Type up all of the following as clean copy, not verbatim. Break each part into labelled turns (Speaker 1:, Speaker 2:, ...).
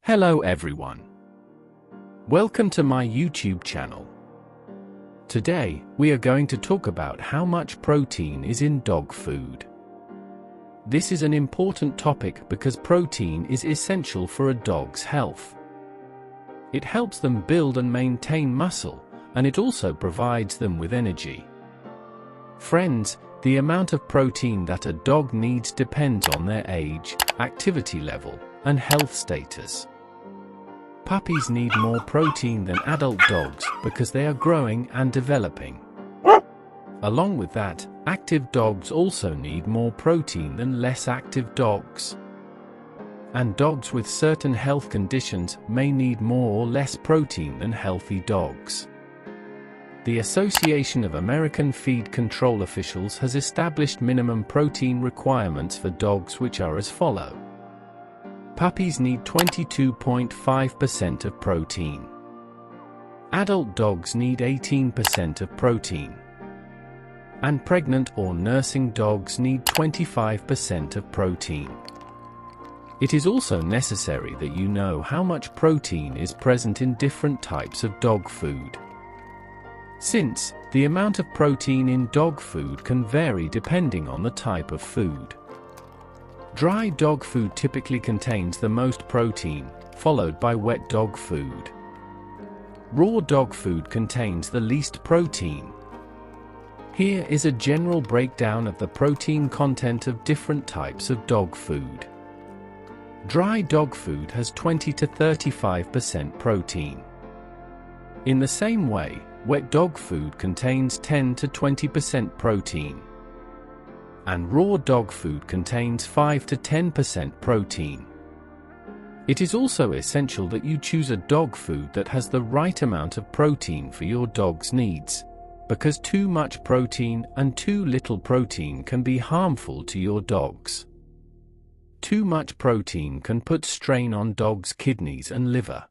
Speaker 1: Hello everyone. Welcome to my YouTube channel. Today, we are going to talk about how much protein is in dog food. This is an important topic because protein is essential for a dog's health. It helps them build and maintain muscle, and it also provides them with energy. Friends, the amount of protein that a dog needs depends on their age, activity level, and health status. Puppies need more protein than adult dogs because they are growing and developing. Along with that, active dogs also need more protein than less active dogs. And dogs with certain health conditions may need more or less protein than healthy dogs. The Association of American Feed Control Officials has established minimum protein requirements for dogs which are as follows. Puppies need 22.5% of protein. Adult dogs need 18% of protein. And pregnant or nursing dogs need 25% of protein. It is also necessary that you know how much protein is present in different types of dog food. Since the amount of protein in dog food can vary depending on the type of food. Dry dog food typically contains the most protein, followed by wet dog food. Raw dog food contains the least protein. Here is a general breakdown of the protein content of different types of dog food. Dry dog food has 20 to 35% protein. In the same way, wet dog food contains 10 to 20% protein. And raw dog food contains 5 to 10% protein. It is also essential that you choose a dog food that has the right amount of protein for your dog's needs, because too much protein and too little protein can be harmful to your dogs. Too much protein can put strain on dogs' kidneys and liver.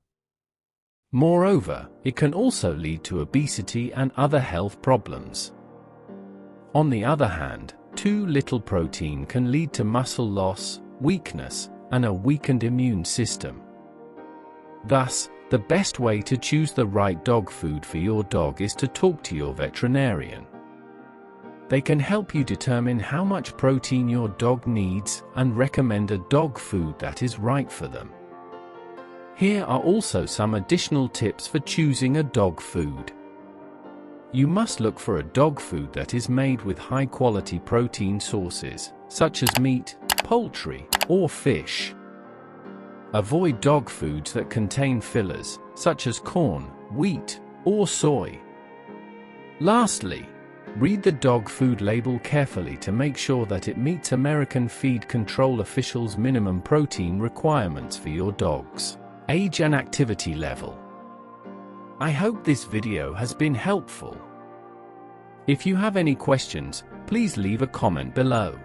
Speaker 1: Moreover, it can also lead to obesity and other health problems. On the other hand, too little protein can lead to muscle loss, weakness, and a weakened immune system. Thus, the best way to choose the right dog food for your dog is to talk to your veterinarian. They can help you determine how much protein your dog needs and recommend a dog food that is right for them. Here are also some additional tips for choosing a dog food. You must look for a dog food that is made with high-quality protein sources, such as meat, poultry, or fish. Avoid dog foods that contain fillers, such as corn, wheat, or soy. Lastly, read the dog food label carefully to make sure that it meets American Feed Control Officials' minimum protein requirements for your dog's age and activity level. I hope this video has been helpful. If you have any questions, please leave a comment below.